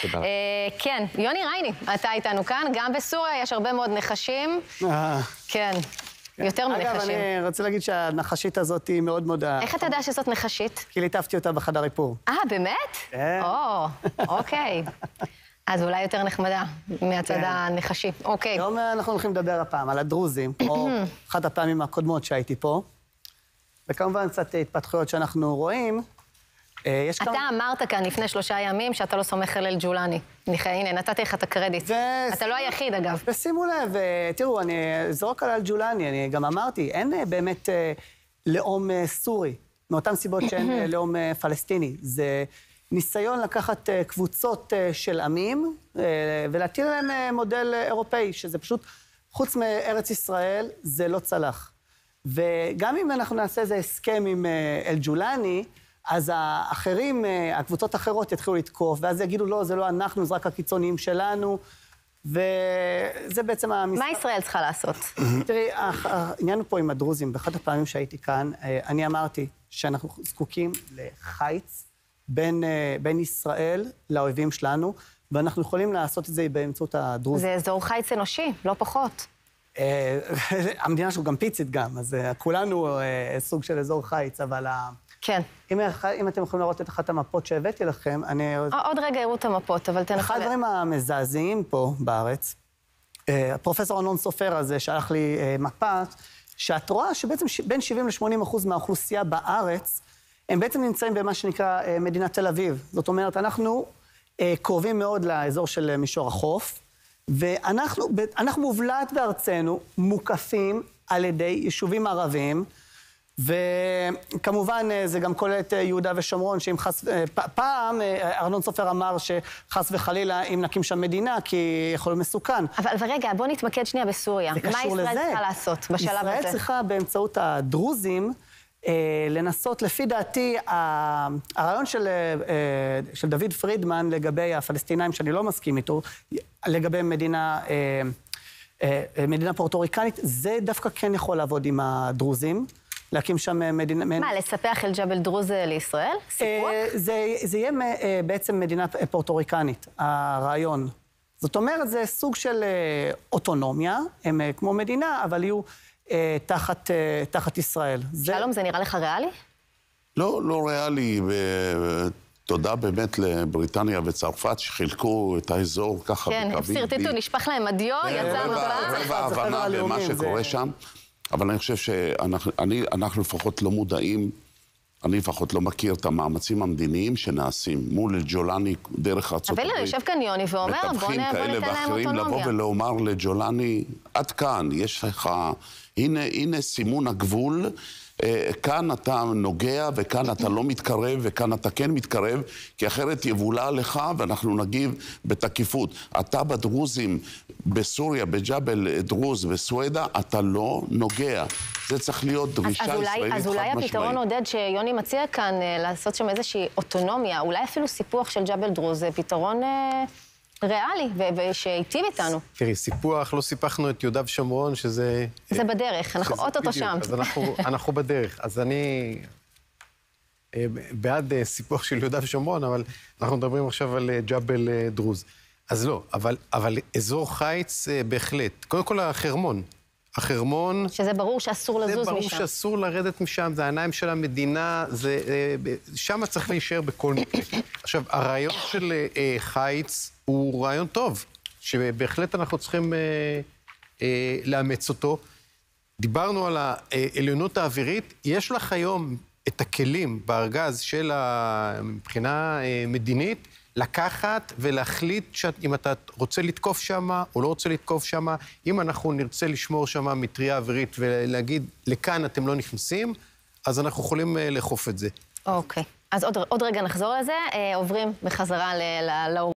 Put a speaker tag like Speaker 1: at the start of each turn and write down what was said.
Speaker 1: תודה.
Speaker 2: כן, יוני רייני, אתה איתנו כאן. גם בסוריה יש הרבה מאוד נחשים. כן, יותר מנחשים.
Speaker 3: אגב, אני רוצה להגיד שהנחשית הזאת היא מאוד מאוד...
Speaker 2: איך אתה יודע שזאת נחשית?
Speaker 3: כי ליטפתי אותה בחדר איפור.
Speaker 2: באמת?
Speaker 3: כן.
Speaker 2: אוקיי. אז אולי יותר נחמדה מהצד הנחשי. אוקיי.
Speaker 3: היום אנחנו הולכים לדבר הפעם על הדרוזים, כמו אחת הפעמים הקודמות שהייתי פה. וכמובן קצת התפתחויות שאנחנו רואים.
Speaker 2: אתה אמרת כאן לפני 3 ימים שאתה לא סומך על אל-ג'ולני. הנה, נתתי לך את הקרדיט. אתה לא היחיד, אגב.
Speaker 3: ושימו לב, תראו, אני זורק על אל-ג'ולני, אני גם אמרתי, אין באמת לאום סורי, מאותן סיבות שאין לאום פלסטיני. זה ניסיון לקחת קבוצות של עמים ולהטיל להם מודל אירופאי, שזה פשוט, חוץ מארץ ישראל, זה לא צלח. וגם אם אנחנו נעשה איזה הסכם עם אל-ג'ולני, אז האחרים, הקבוצות האחרות יתחילו לתקוף, ואז יגידו, לא, זה לא אנחנו, זה רק הקיצוניים שלנו, וזה בעצם
Speaker 2: מה ישראל צריכה לעשות?
Speaker 3: תראי, העניין פה עם הדרוזים, באחת הפעמים שהייתי כאן, אני אמרתי שאנחנו זקוקים לחיץ בין ישראל לאויבים שלנו, ואנחנו יכולים לעשות את זה באמצעות הדרוזים.
Speaker 2: זה אזור חיץ אנושי, לא פחות.
Speaker 3: המדינה שלנו גם פיצית גם, אז כולנו סוג של אזור חיץ, אבל...
Speaker 2: כן.
Speaker 3: אם אתם יכולים לראות את אחת המפות שהבאתי לכם, אני...
Speaker 2: עוד רגע הראו את המפות, אבל תנסה...
Speaker 3: אחד הדברים המזעזעים פה בארץ, הפרופסור ארנון סופר הזה שלח לי מפה, שאת רואה שבעצם בין 70% ל-80% מהאוכלוסייה בארץ, הם בעצם נמצאים במה שנקרא מדינת תל אביב. זאת אומרת, אנחנו קרובים מאוד לאזור של מישור החוף, ואנחנו מובלעת בארצנו מוקפים על ידי יישובים ערביים, וכמובן זה גם כולל את יהודה ושומרון, שאם פעם ארנון סופר אמר שחס וחלילה אם נקים שם מדינה, כי יכול להיות מסוכן.
Speaker 2: אבל רגע, בוא נתמקד שנייה בסוריה. מה ישראל צריכה לעשות בשלב הזה?
Speaker 3: ישראל צריכה באמצעות הדרוזים לנסות, לפי דעתי, הרעיון של דוד פרידמן לגבי הפלסטינאים, שאני לא מסכים איתו, לגבי מדינה פורטוריקנית, זה דווקא כן יכול לעבוד עם הדרוזים. להקים שם מדינה...
Speaker 2: מה, לספח אל ג'בל דרוז לישראל? סיפוח?
Speaker 3: זה יהיה בעצם מדינה פורטוריקנית, הרעיון. זאת אומרת, זה סוג של אוטונומיה, הם כמו מדינה, אבל יהיו תחת ישראל.
Speaker 2: שלום, זה נראה לך ריאלי?
Speaker 4: לא ריאלי, ותודה באמת לבריטניה וצרפת שחילקו את האזור ככה
Speaker 2: כן, הם סרטטו, נשפך להם הדיו, יצא מפה.
Speaker 4: רבע ההבנה במה שקורה שם. אבל אני חושב שאנחנו לפחות לא מודעים, אני לפחות לא מכיר את המאמצים המדיניים שנעשים מול ג'ולני דרך ארצות הברית.
Speaker 2: אבל יושב כאן יוני ואומר, בוא ניתן להם אוטונומיה.
Speaker 4: לבוא ולומר לג'ולני, עד כאן, יש לך, הנה סימון הגבול, כאן אתה נוגע וכאן אתה לא מתקרב וכאן אתה כן מתקרב, כי אחרת יבולה לך ואנחנו נגיב בתקיפות. אתה בדרוזים, בסוריה, בג'בל דרוז, בסואדה, אתה לא נוגע. זה צריך להיות דרישה ישראלית חד משמעית.
Speaker 2: אז אולי הפתרון עודד שיוני מציע כאן לעשות שם איזושהי אוטונומיה, אולי אפילו סיפוח של ג'בל דרוז, זה פתרון ריאלי ושהיטיב איתנו.
Speaker 1: תראי, סיפוח, לא סיפחנו את יהודה ושומרון, שזה...
Speaker 2: זה בדרך, אנחנו אוטוטו שם.
Speaker 1: אז אנחנו בדרך. אז אני בעד סיפוח של יהודה ושומרון, אבל אנחנו מדברים עכשיו על ג'בל דרוז. אז לא, אבל אזור חיץ בהחלט. קודם כל החרמון... שזה ברור שאסור לזוז משם. זה ברור שאסור לרדת משם, זה העיניים של המדינה, שם צריך להישאר בכל מקרה. עכשיו, הרעיון של חיץ הוא רעיון טוב, שבהחלט אנחנו צריכים לאמץ אותו. דיברנו על העליונות האווירית, יש לך היום את הכלים בארגז של מבחינה מדינית, לקחת ולהחליט אם אתה רוצה לתקוף שם או לא רוצה לתקוף שם, אם אנחנו נרצה לשמור שם מטריה אווירית ולהגיד, לכאן אתם לא נכנסים, אז אנחנו יכולים לאכוף את זה.
Speaker 2: אוקיי. אז עוד רגע נחזור לזה, עוברים בחזרה לאור.